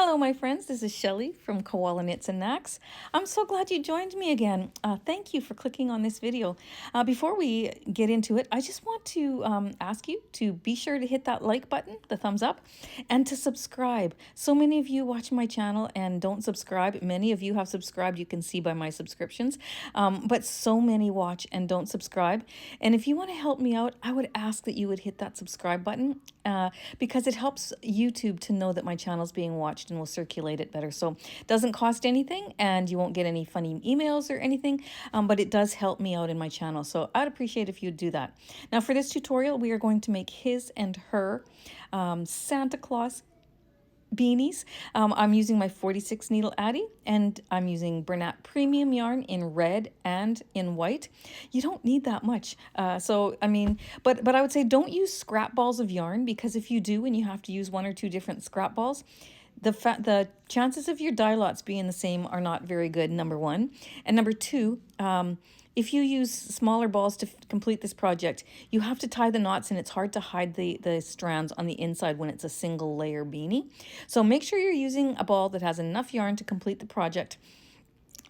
Hello, my friends. This is Shelley from Koala Knits and Knacks. I'm so glad you joined me again. Thank you for clicking on this video. Before we get into it, I just want to ask you to be sure to hit that like button, the thumbs up, and to subscribe. So many of you watch my channel and don't subscribe. Many of you have subscribed, you can see by my subscriptions, but so many watch and don't subscribe. And if you want to help me out, I would ask that you would hit that subscribe button because it helps YouTube to know that my channel is being watched and will circulate it better. So it doesn't cost anything and you won't get any funny emails or anything, but it does help me out in my channel. So I'd appreciate if you'd do that. Now for this tutorial, we are going to make his and her Santa Claus beanies. I'm using my 46 needle Addi, and I'm using Bernat Premium yarn in red and in white. You don't need that much. But I would say don't use scrap balls of yarn, because if you do and you have to use one or two different scrap balls, the chances of your dye lots being the same are not very good, number one. And number two, if you use smaller balls to complete this project, you have to tie the knots, and it's hard to hide the strands on the inside when it's a single layer beanie. So make sure you're using a ball that has enough yarn to complete the project,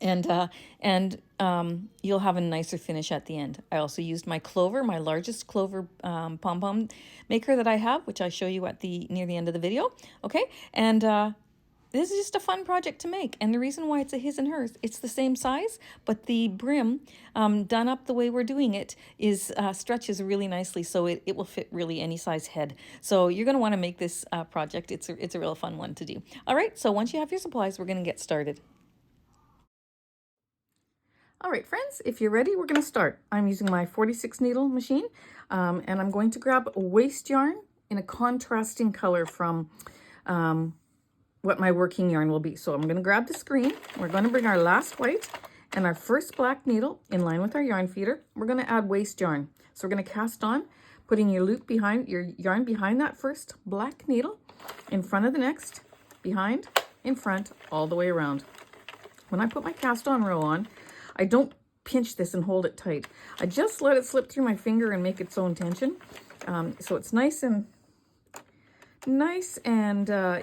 and you'll have a nicer finish at the end. I also used my clover, my largest clover pom-pom maker that I have, which I show you at near the end of the video. Okay, and this is just a fun project to make, and the reason why it's a his and hers, it's the same size, but the brim, done up the way we're doing it, is stretches really nicely, so it will fit really any size head. So you're going to want to make this project. It's a real fun one to do. All right, so once you have your supplies, we're going to get started. All right, friends, if you're ready, we're going to start. I'm using my 46 needle machine, and I'm going to grab waste yarn in a contrasting color from what my working yarn will be. So I'm going to grab the screen. We're going to bring our last white and our first black needle in line with our yarn feeder. We're going to add waste yarn. So we're going to cast on, putting your loop behind, your yarn behind that first black needle, in front of the next, behind, in front, all the way around. When I put my cast on row on, I don't pinch this and hold it tight. I just let it slip through my finger and make its own tension. So it's nice and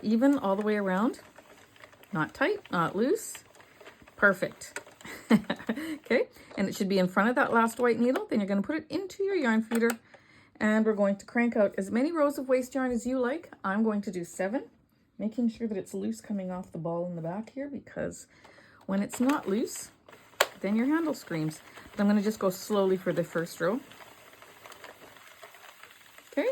even all the way around. Not tight, not loose. Perfect. Okay, and it should be in front of that last white needle. Then you're going to put it into your yarn feeder, and we're going to crank out as many rows of waste yarn as you like. I'm going to do 7, making sure that it's loose coming off the ball in the back here, because when it's not loose, then your handle screams. But I'm going to just go slowly for the first row. Okay,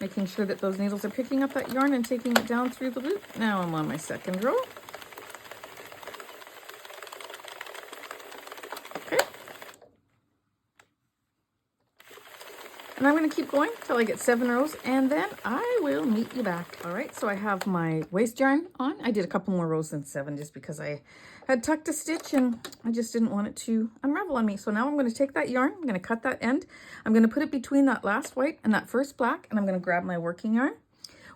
making sure that those needles are picking up that yarn and taking it down through the loop. Now I'm on my second row. Okay, and I'm going to keep going till I get 7 rows, and then I will meet you back. All right, so I have my waste yarn on. I did a couple more rows than 7 just because I had tucked a stitch and I just didn't want it to unravel on me. So now I'm going to take that yarn, I'm going to cut that end, I'm going to put it between that last white and that first black, and I'm going to grab my working yarn,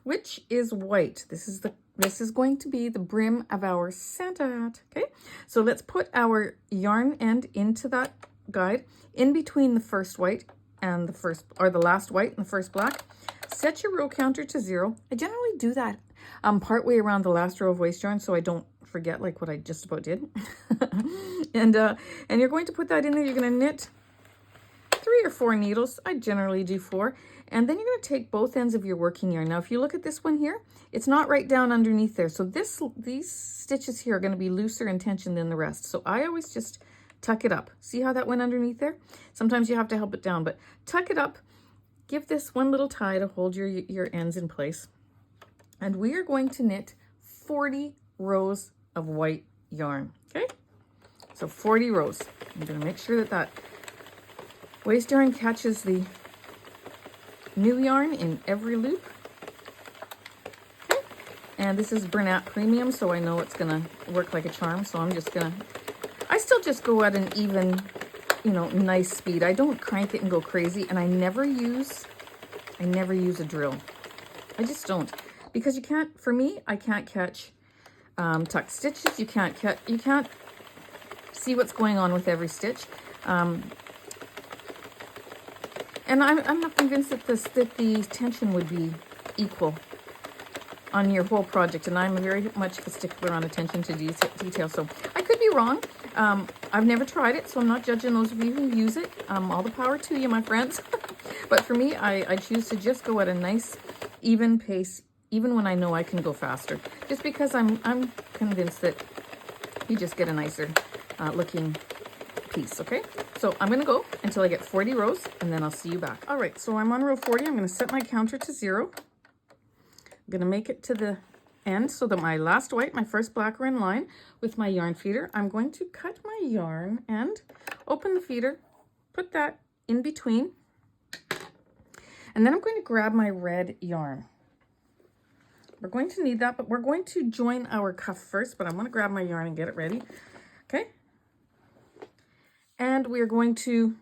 which is white. This is going to be the brim of our Santa hat. Okay, so let's put our yarn end into that guide in between the first white and the last white and the first black. Set your row counter to 0. I generally do that partway around the last row of waste yarn, so I don't forget like what I just about did. and you're going to put that in there. You're going to knit 3 or 4 needles. I generally do 4, and then you're going to take both ends of your working yarn. Now if you look at this one here, it's not right down underneath there, so these stitches here are going to be looser in tension than the rest. So I always just tuck it up. See how that went underneath there? Sometimes you have to help it down, but tuck it up. Give this one little tie to hold your ends in place. And we are going to knit 40 rows of white yarn. Okay, so 40 rows. I'm going to make sure that waste yarn catches the new yarn in every loop. Okay, and this is Bernat Premium, so I know it's going to work like a charm. So I still just go at an even, nice speed. I don't crank it and go crazy, and I never use a drill. I just don't, because I can't catch tucked stitches. You can't see what's going on with every stitch. And I'm not convinced that the tension would be equal on your whole project, and I'm very much a stickler on attention to detail, so I could be wrong. I've never tried it, so I'm not judging those of you who use it. All the power to you, my friends. But for me, I choose to just go at a nice, even pace, even when I know I can go faster, just because I'm convinced that you just get a nicer looking piece. Okay, so I'm gonna go until I get 40 rows, and then I'll see you back. All right, so I'm on row 40. I'm gonna set my counter to 0. I'm gonna make it to the end so that my last white, my first black, are in line with my yarn feeder. I'm going to cut my yarn and open the feeder, put that in between, and then I'm going to grab my red yarn. We're going to need that, but we're going to join our cuff first, but I'm going to grab my yarn and get it ready. Okay. And we're going to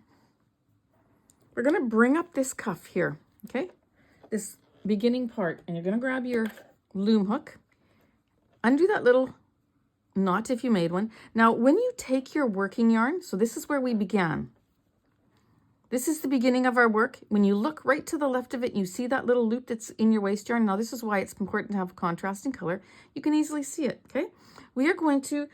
bring up this cuff here. Okay. This beginning part, and you're going to grab your loom hook, undo that little knot if you made one. Now, when you take your working yarn, so this is where we began. This is the beginning of our work. When you look right to the left of it, you see that little loop that's in your waist yarn. Now, this is why it's important to have contrasting color. You can easily see it, okay? We are going to,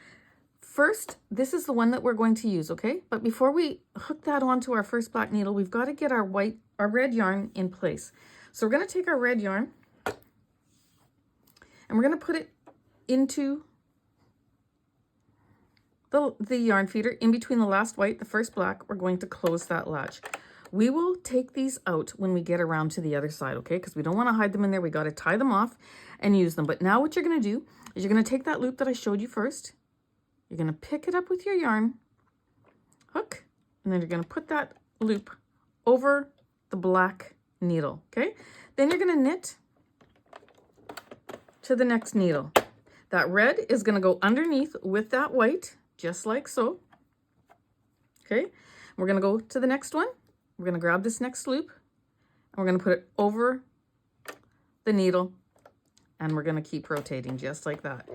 first, this is the one that we're going to use, okay? But before we hook that onto our first black needle, we've got to get our red yarn in place. So we're going to take our red yarn, and we're going to put it into the yarn feeder in between the last white, the first black. We're going to close that latch. We will take these out when we get around to the other side, okay? Because we don't want to hide them in there. We got to tie them off and use them. But now what you're going to do is you're going to take that loop that I showed you first. You're going to pick it up with your yarn hook, and then you're going to put that loop over the black needle, okay? Then you're going to knit to the next needle. That red is going to go underneath with that white, just like so. Okay, we're going to go to the next one. We're going to grab this next loop, and we're going to put it over the needle, and we're going to keep rotating just like that.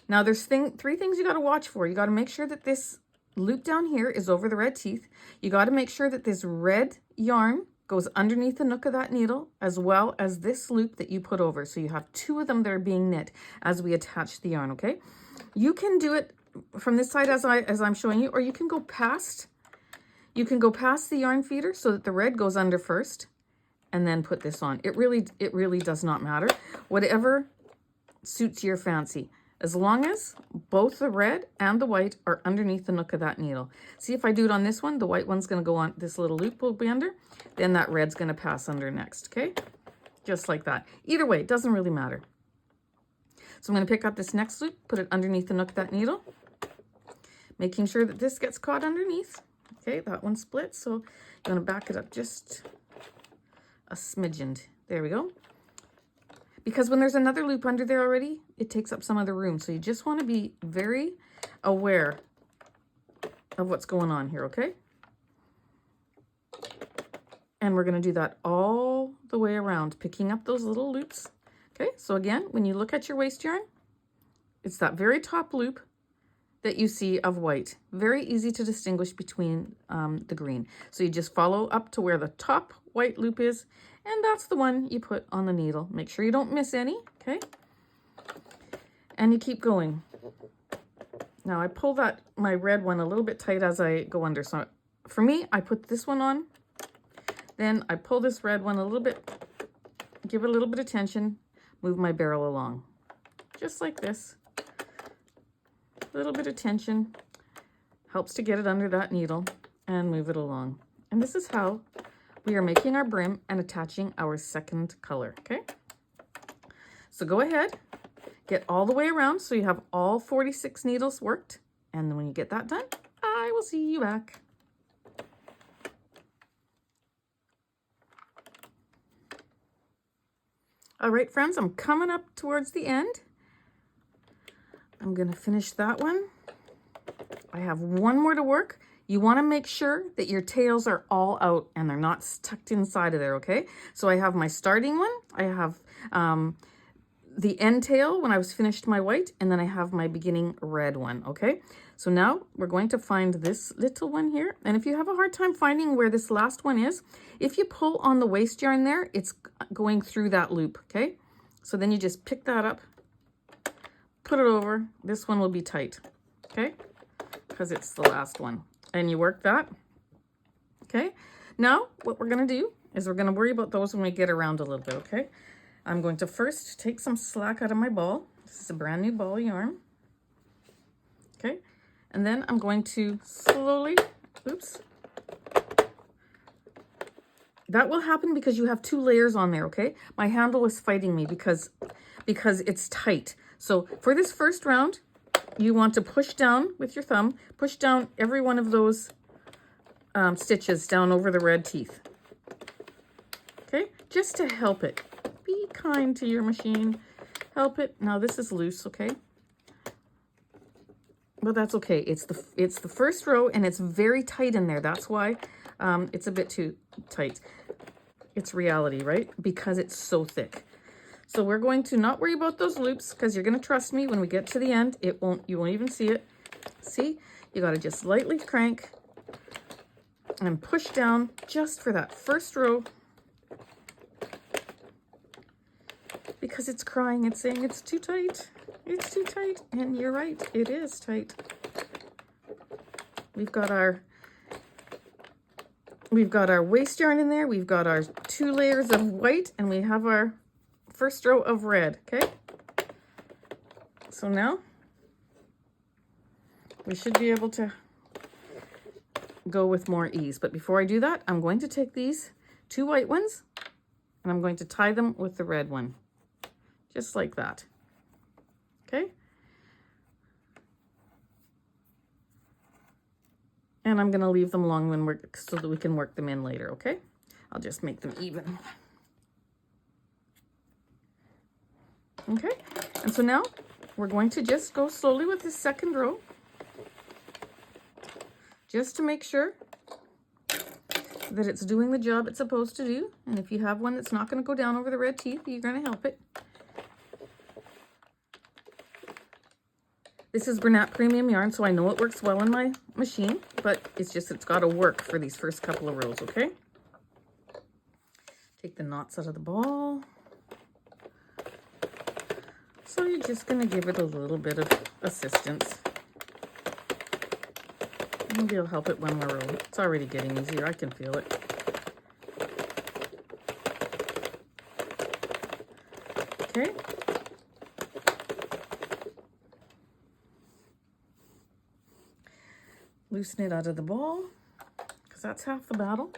Now, there's three things you got to watch for. You got to make sure that this loop down here is over the red teeth. You got to make sure that this red yarn goes underneath the nook of that needle, as well as this loop that you put over. So you have two of them that are being knit as we attach the yarn, okay? You can do it from this side as I'm showing you, or you can go past the yarn feeder so that the red goes under first, and then put this on. It really does not matter. Whatever suits your fancy, as long as both the red and the white are underneath the nook of that needle. See, if I do it on this one, the white one's going to go on, this little loop will be under, then that red's going to pass under next, okay? Just like that. Either way, it doesn't really matter. So I'm going to pick up this next loop, put it underneath the nook of that needle, making sure that this gets caught underneath. Okay, that one split, so I'm going to back it up just a smidgen. There we go. Because when there's another loop under there already, it takes up some of the room. So you just want to be very aware of what's going on here, okay? And we're going to do that all the way around, picking up those little loops. Okay, so again, when you look at your waist yarn, it's that very top loop that you see of white. Very easy to distinguish between the green. So you just follow up to where the top white loop is, and that's the one you put on the needle. Make sure you don't miss any, okay? And you keep going. Now I pull my red one a little bit tight as I go under. So for me, I put this one on, then I pull this red one a little bit, give it a little bit of tension, move my barrel along. Just like this. A little bit of tension helps to get it under that needle and move it along. And this is how we are making our brim and attaching our second color, okay? So go ahead, get all the way around so you have all 46 needles worked. And then when you get that done, I will see you back. All right, friends, I'm coming up towards the end. I'm going to finish that one. I have one more to work. You want to make sure that your tails are all out and they're not tucked inside of there, okay? So I have my starting one. I have the end tail when I was finished my white, and then I have my beginning red one, okay? So now we're going to find this little one here. And if you have a hard time finding where this last one is, if you pull on the waist yarn there, it's going through that loop, okay? So then you just pick that up, put it over. This one will be tight, okay? Because it's the last one. And you work that, okay? Now, what we're gonna do is we're gonna worry about those when we get around a little bit, okay? I'm going to first take some slack out of my ball. This is a brand new ball of yarn, okay? And then I'm going to slowly, oops. That will happen because you have 2 layers on there, okay? My handle was fighting me because it's tight. So for this first round, you want to push down with your thumb, push down every one of those stitches down over the red teeth. Okay, just to help it. Be kind to your machine. Help it. Now this is loose, okay? But that's okay. It's the first row and it's very tight in there. That's why it's a bit too tight. It's reality, right? Because it's so thick. So we're going to not worry about those loops because you're going to trust me when we get to the end, you won't even see it. See, you got to just lightly crank and push down just for that first row because it's crying. It's saying it's too tight. It's too tight. And you're right. It is tight. We've got our waste yarn in there. We've got our 2 layers of white and we have our first row of red, okay? So now we should be able to go with more ease. But before I do that, I'm going to take these 2 white ones and I'm going to tie them with the red one, just like that, okay? And I'm going to leave them long so that we can work them in later, okay? I'll just make them even. Okay, and so now we're going to just go slowly with this second row, just to make sure that it's doing the job it's supposed to do. And if you have one that's not going to go down over the red teeth, you're going to help it. This is Bernat Premium yarn, so I know it works well in my machine, but it's got to work for these first couple of rows, okay? Take the knots out of the ball. So you're just going to give it a little bit of assistance. Maybe it'll help it when we're rolling. It's already getting easier. I can feel it. Okay. Loosen it out of the ball, because that's half the battle.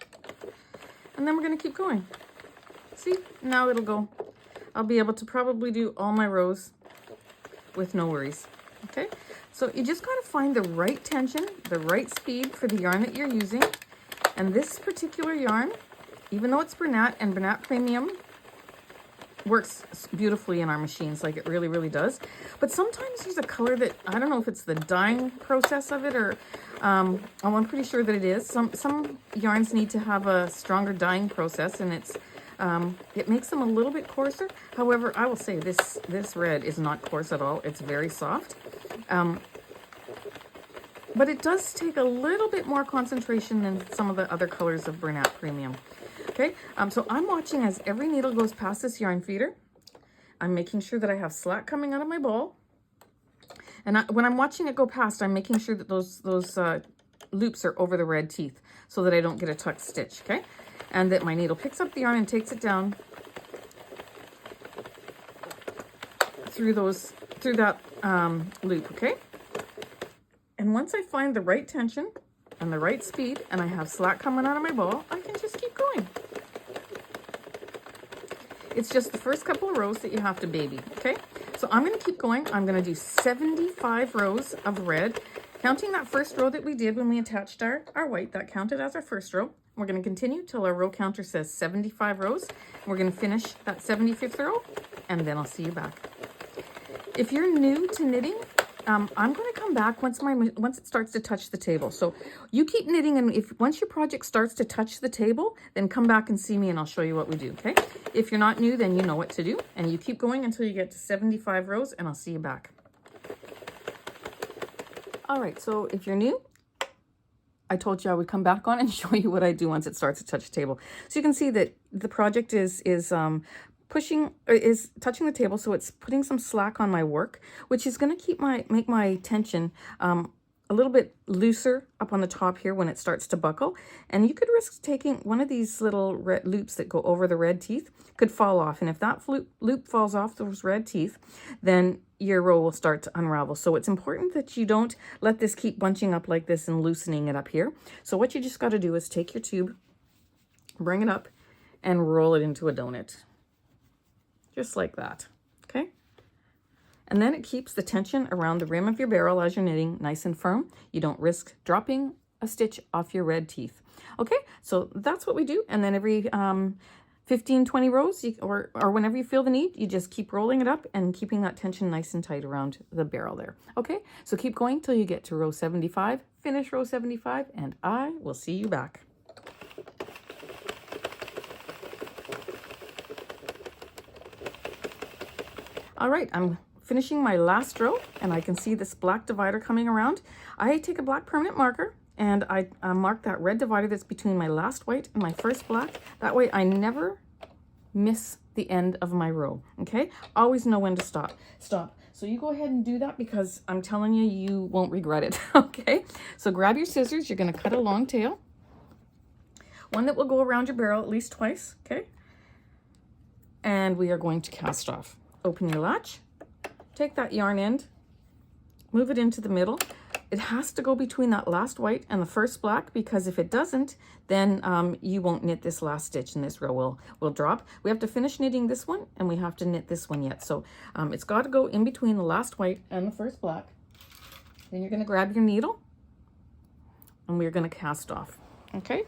And then we're going to keep going. See, now it'll go. I'll be able to probably do all my rows with no worries. Okay, so you just got to find the right tension, the right speed for the yarn that you're using. And this particular yarn, even though it's Bernat and Bernat Premium, works beautifully in our machines, like it really, really does. But sometimes there's a color that, I don't know if it's the dyeing process of it or, I'm pretty sure that it is. Some yarns need to have a stronger dyeing process, and it makes them a little bit coarser. However, I will say this red is not coarse at all. It's very soft. But it does take a little bit more concentration than some of the other colors of Bernat Premium. Okay, so I'm watching as every needle goes past this yarn feeder. I'm making sure that I have slack coming out of my ball. And when I'm watching it go past, I'm making sure that those loops are over the red teeth so that I don't get a tucked stitch, okay? And that my needle picks up the yarn and takes it down through that loop, okay? And once I find the right tension and the right speed and I have slack coming out of my ball, I can just keep going. It's just the first couple of rows that you have to baby, okay? So I'm going to keep going. I'm going to do 75 rows of red. Counting that first row that we did when we attached our white, that counted as our first row. We're going to continue till our row counter says 75 rows. We're going to finish that 75th row, and then I'll see you back. If you're new to knitting, I'm going to come back once it starts to touch the table. So you keep knitting, and once your project starts to touch the table, then come back and see me and I'll show you what we do, okay? If you're not new, then you know what to do, and you keep going until you get to 75 rows, and I'll see you back. All right, so if you're new, I told you I would come back on and show you what I do once it starts to touch the table. So you can see that the project is is touching the table, so it's putting some slack on my work, which is going to make my tension a little bit looser up on the top here when it starts to buckle. And you could risk taking one of these little red loops that go over the red teeth could fall off. And if that loop falls off those red teeth, then your row will start to unravel. So it's important that you don't let this keep bunching up like this and loosening it up here. So what you just got to do is take your tube, bring it up, and roll it into a donut. Just like that, okay? And then it keeps the tension around the rim of your barrel as you're knitting nice and firm. You don't risk dropping a stitch off your red teeth. Okay, so that's what we do. And then every 15, 20 rows, or whenever you feel the need, you just keep rolling it up and keeping that tension nice and tight around the barrel there. Okay, so keep going till you get to row 75, finish row 75, and I will see you back. All right, I'm finishing my last row, and I can see this black divider coming around. I take a black permanent marker and I mark that red divider that's between my last white and my first black. That way I never miss the end of my row, okay? Always know when to stop. So you go ahead and do that, because I'm telling you, you won't regret it, okay? So grab your scissors, you're gonna cut a long tail, one that will go around your barrel at least twice, okay? And we are going to cast off. Open your latch, take that yarn end, move it into the middle. It has to go between that last white and the first black, because if it doesn't, then you won't knit this last stitch and this row will drop. We have to finish knitting this one, and we have to knit this one yet. So it's got to go in between the last white and the first black. Then you're going to grab your needle, and we're going to cast off, okay?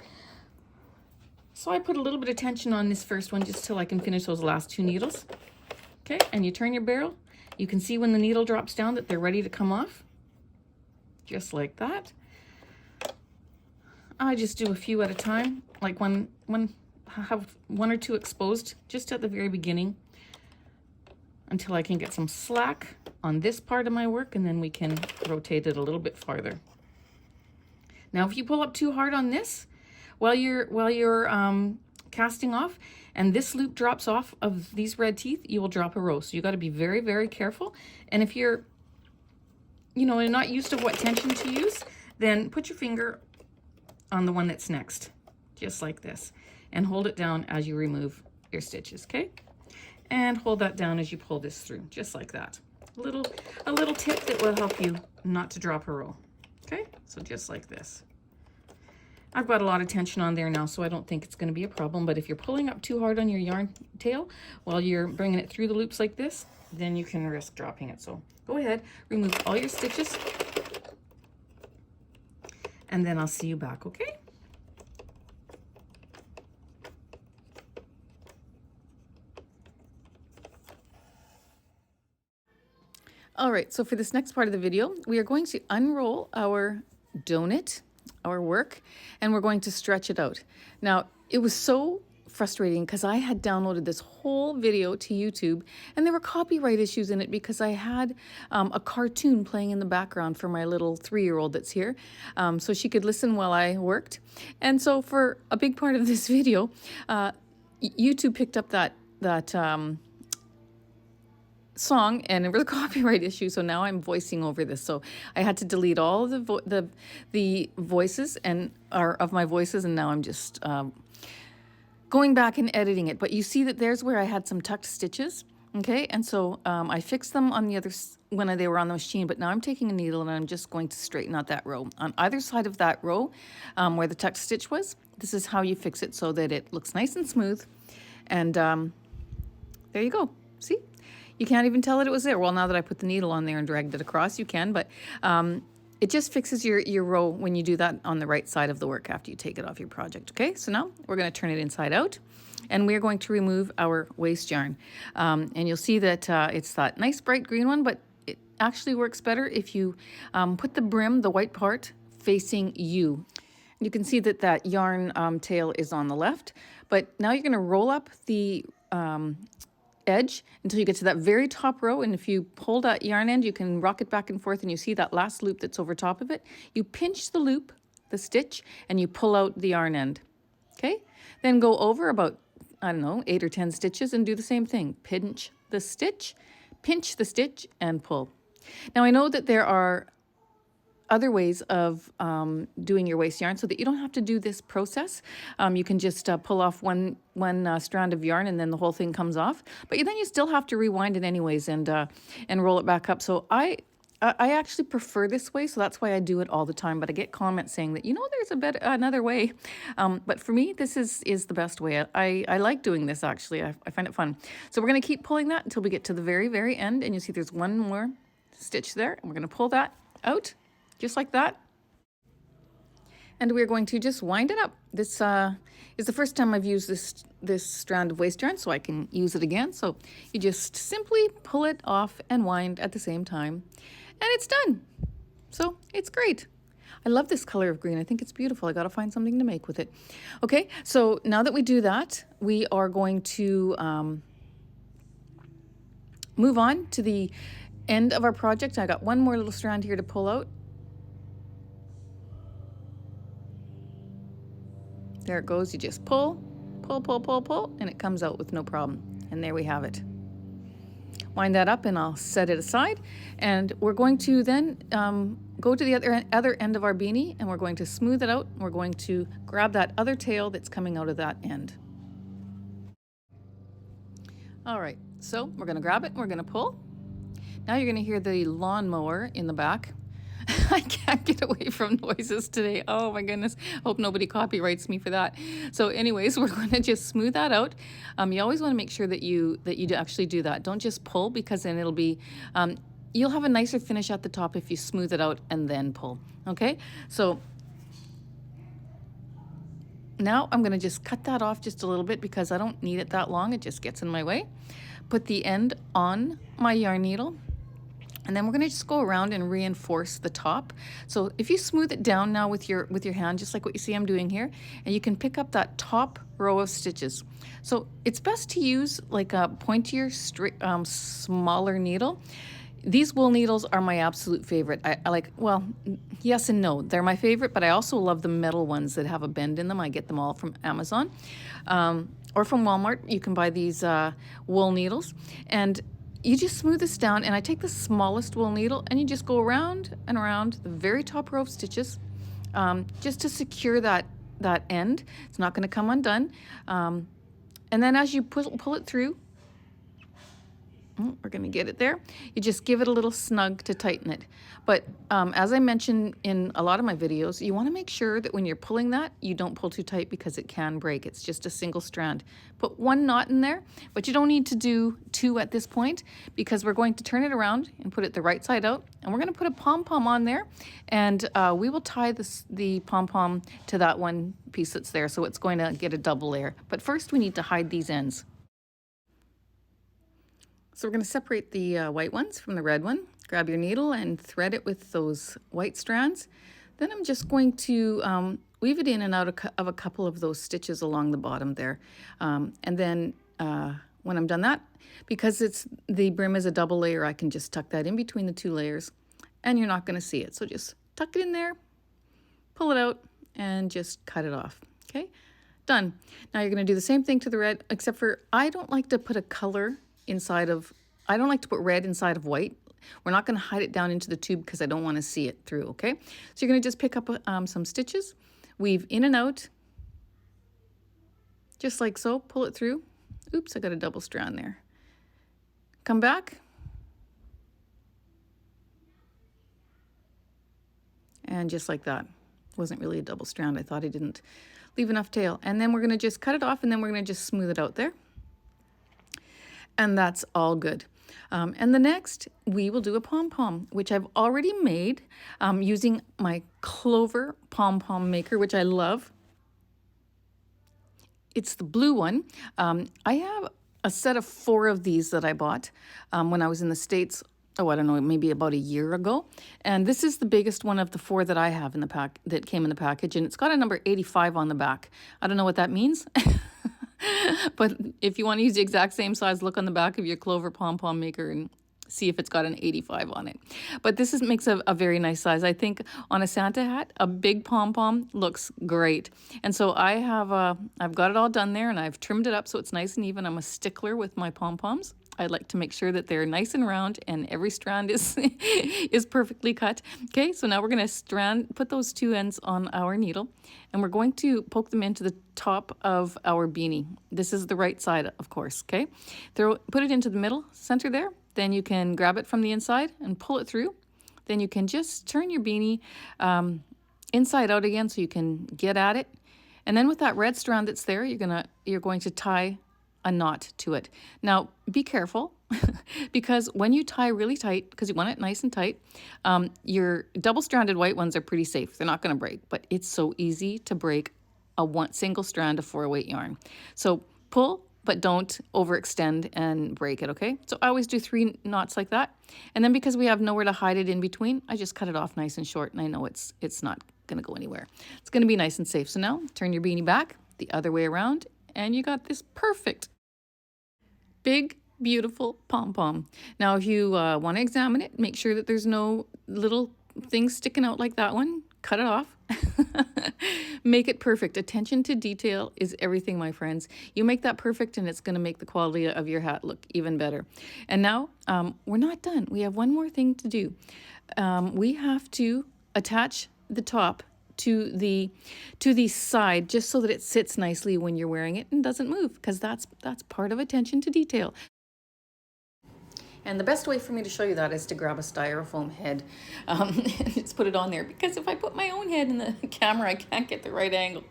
So I put a little bit of tension on this first one just till I can finish those last two needles. Okay, and you turn your barrel. You can see when the needle drops down that they're ready to come off. Just like that. I just do a few at a time, like I have one or two exposed just at the very beginning, until I can get some slack on this part of my work, and then we can rotate it a little bit farther. Now, if you pull up too hard on this while you're casting off, and this loop drops off of these red teeth, you will drop a row. So you got to be very, very careful. And if you're, not used to what tension to use, then put your finger on the one that's next, just like this, and hold it down as you remove your stitches, okay? And hold that down as you pull this through, just like that. A little tip that will help you not to drop a row, okay? So just like this. I've got a lot of tension on there now, so I don't think it's going to be a problem. But if you're pulling up too hard on your yarn tail while you're bringing it through the loops like this, then you can risk dropping it. So go ahead, remove all your stitches, and then I'll see you back, okay? All right, so for this next part of the video, we are going to unroll our donut, our work, and we're going to stretch it out. Now, it was so frustrating because I had downloaded this whole video to YouTube, and there were copyright issues in it because I had a cartoon playing in the background for my little 3-year-old that's here, so she could listen while I worked. And so for a big part of this video, YouTube picked up that song, and there was a copyright issue, so now I'm voicing over this. So I had to delete all the voices of my voices, and now I'm just going back and editing it. But you see that there's where I had some tucked stitches, okay? And so I fixed them on the other when they were on the machine, but now I'm taking a needle and I'm just going to straighten out that row. On either side of that row where the tucked stitch was, this is how you fix it so that it looks nice and smooth. And there you go. See? You can't even tell that it was there. Well, now that I put the needle on there and dragged it across, you can, but it just fixes your row when you do that on the right side of the work after you take it off your project, okay? So now we're going to turn it inside out, and we're going to remove our waste yarn. And you'll see that it's that nice bright green one, but it actually works better if you put the brim, the white part, facing you. You can see that that yarn tail is on the left, but now you're going to roll up the edge until you get to that very top row, and if you pull that yarn end, you can rock it back and forth, and you see that last loop that's over top of it. You pinch the loop, the stitch, and you pull out the yarn end, okay? Then go over about I don't know, 8 or 10 stitches and do the same thing. Pinch the stitch, and pull. Now I know that there are other ways of doing your waste yarn so that you don't have to do this process. You can just pull off one strand of yarn and then the whole thing comes off. But then you still have to rewind it anyways and roll it back up. So I actually prefer this way, so that's why I do it all the time. But I get comments saying that, there's another way. But for me, this is the best way. I like doing this, actually. I find it fun. So we're going to keep pulling that until we get to the very, very end. And you see there's one more stitch there. And we're going to pull that out. Just like that. And we're going to just wind it up. This is the first time I've used this strand of waste yarn, so I can use it again. So you just simply pull it off and wind at the same time, and it's done. So it's great. I love this color of green. I think it's beautiful. I got to find something to make with it. Okay, so now that we do that, we are going to move on to the end of our project. I got one more little strand here to pull out. There it goes. You just pull, and it comes out with no problem. And there we have it. Wind that up and I'll set it aside. And we're going to then go to the other end of our beanie, and we're going to smooth it out. We're going to grab that other tail that's coming out of that end. All right, so we're going to grab it and we're going to pull. Now you're going to hear the lawnmower in the back. I can't get away from noises today. Oh my goodness. Hope nobody copyrights me for that. So anyways, we're going to just smooth that out. You always want to make sure that you actually do that. Don't just pull, because then it'll be, you'll have a nicer finish at the top if you smooth it out and then pull. Okay. So now I'm going to just cut that off just a little bit because I don't need it that long. It just gets in my way. Put the end on my yarn needle. And then we're going to just go around and reinforce the top. So if you smooth it down now with your hand, just like what you see I'm doing here, and you can pick up that top row of stitches. So it's best to use like a pointier, smaller needle. These wool needles are my absolute favorite. I like, well, yes and no. They're my favorite, but I also love the metal ones that have a bend in them. I get them all from Amazon or from Walmart. You can buy these wool needles. And you just smooth this down, and I take the smallest wool needle and you just go around and around the very top row of stitches just to secure that end. It's not going to come undone. And then as you pull it through, we're going to get it there. You just give it a little snug to tighten it. But as I mentioned in a lot of my videos, you want to make sure that when you're pulling that, you don't pull too tight because it can break. It's just a single strand. Put one knot in there, but you don't need to do two at this point because we're going to turn it around and put it the right side out. And we're going to put a pom-pom on there, and we will tie the pom-pom to that one piece that's there. So it's going to get a double layer. But first we need to hide these ends. So we're going to separate the white ones from the red one. Grab your needle and thread it with those white strands. Then I'm just going to weave it in and out of a couple of those stitches along the bottom there. And then when I'm done that, because the brim is a double layer, I can just tuck that in between the two layers and you're not going to see it. So just tuck it in there, pull it out, and just cut it off. Okay, done. Now you're going to do the same thing to the red, except for I don't like to put a color I don't like to put red inside of white. We're not going to hide it down into the tube because I don't want to see it through, okay? So you're going to just pick up some stitches, weave in and out, just like so, pull it through. Oops, I got a double strand there. Come back. And just like that. Wasn't really a double strand. I thought I didn't leave enough tail. And then we're going to just cut it off, and then we're going to just smooth it out there. And that's all good. And the next, we will do a pom-pom, which I've already made using my Clover pom-pom maker, which I love. It's the blue one. I have a set of 4 of these that I bought when I was in the States. Oh, I don't know, maybe about a year ago. And this is the biggest one of the 4 that I have in the pack that came in the package. And it's got a number 85 on the back. I don't know what that means. But if you want to use the exact same size, look on the back of your Clover pom-pom maker and see if it's got an 85 on it. But this makes a very nice size. I think on a Santa hat, a big pom-pom looks great. And so I've got it all done there, and I've trimmed it up so it's nice and even. I'm a stickler with my pom-poms. I like to make sure that they're nice and round and every strand is is perfectly cut. Okay, so now we're going to put those two ends on our needle, and we're going to poke them into the top of our beanie. This is the right side, of course, okay? Put it into the middle, center there. Then you can grab it from the inside and pull it through. Then you can just turn your beanie inside out again so you can get at it. And then with that red strand that's there, you're going to tie a knot to it. Now, be careful because when you tie really tight, because you want it nice and tight, your double-stranded white ones are pretty safe. They're not going to break, but it's so easy to break a single strand of 4-weight yarn. So pull, but don't overextend and break it, okay? So I always do 3 knots like that. And then because we have nowhere to hide it in between, I just cut it off nice and short, and I know it's not going to go anywhere. It's going to be nice and safe. So now turn your beanie back the other way around, and you got this perfect big, beautiful pom-pom. Now, if you want to examine it, make sure that there's no little things sticking out like that one. Cut it off. Make it perfect. Attention to detail is everything, my friends. You make that perfect, and it's going to make the quality of your hat look even better. And now, we're not done. We have one more thing to do. We have to attach the top to the side just so that it sits nicely when you're wearing it and doesn't move, because that's part of attention to detail. And the best way for me to show you that is to grab a styrofoam head and just put it on there, because if I put my own head in the camera, I can't get the right angle.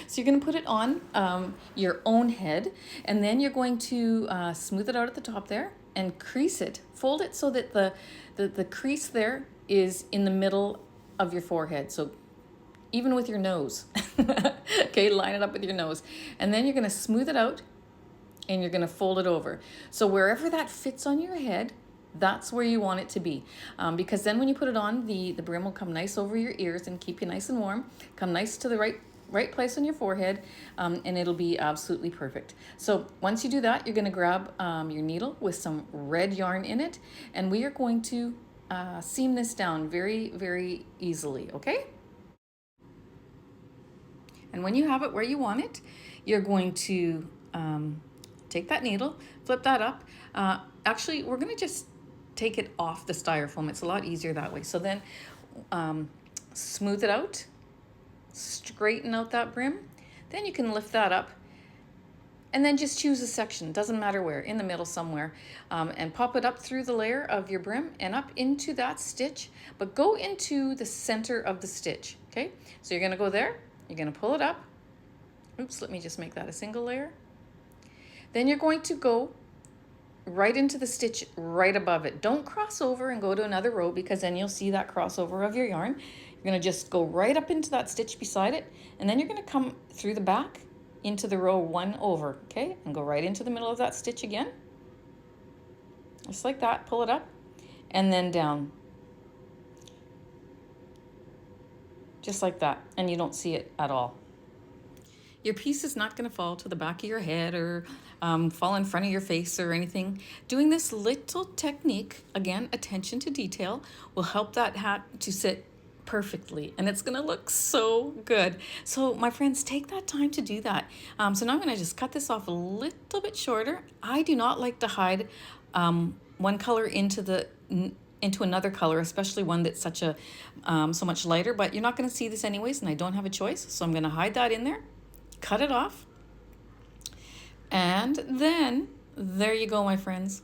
So you're going to put it on your own head, and then you're going to smooth it out at the top there and crease it. Fold it so that the crease there is in the middle of your forehead. So even with your nose, okay, line it up with your nose. And then you're going to smooth it out, and you're going to fold it over. So wherever that fits on your head, that's where you want it to be. Because then when you put it on, the brim will come nice over your ears and keep you nice and warm, come nice to the right place on your forehead, and it'll be absolutely perfect. So once you do that, you're going to grab your needle with some red yarn in it, and we are going to seam this down very, very easily, okay? And when you have it where you want it, you're going to take that needle, flip that up. Actually, we're going to just take it off the styrofoam. It's a lot easier that way. So then smooth it out, straighten out that brim. Then you can lift that up, and then just choose a section, doesn't matter where, in the middle somewhere, and pop it up through the layer of your brim and up into that stitch, but go into the center of the stitch, okay? So you're going to go there. You're going to pull it up. Oops, let me just make that a single layer. Then you're going to go right into the stitch right above it. Don't cross over and go to another row, because then you'll see that crossover of your yarn. You're going to just go right up into that stitch beside it, and then you're going to come through the back into the row 1 over, okay? And go right into the middle of that stitch again. Just like that, pull it up, and then down. Just like that, and you don't see it at all. Your piece is not going to fall to the back of your head or fall in front of your face or anything. Doing this little technique, again, attention to detail, will help that hat to sit perfectly, and it's going to look so good. So my friends, take that time to do that. So now I'm going to just cut this off a little bit shorter. I do not like to hide one color into another color, especially one that's so much lighter, but you're not going to see this anyways, and I don't have a choice, so I'm going to hide that in there, cut it off, and then there you go, my friends.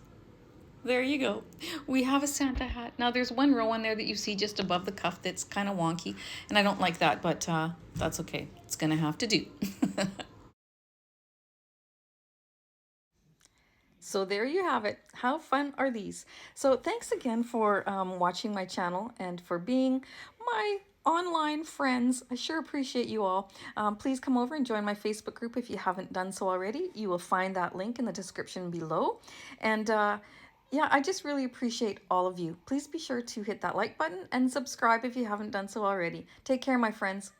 There you go. We have a Santa hat. Now there's one row on there that you see just above the cuff that's kind of wonky, and I don't like that, but that's okay. It's going to have to do. So there you have it. How fun are these? So thanks again for watching my channel and for being my online friends. I sure appreciate you all. Please come over and join my Facebook group if you haven't done so already. You will find that link in the description below. And yeah, I just really appreciate all of you. Please be sure to hit that like button and subscribe if you haven't done so already. Take care, my friends.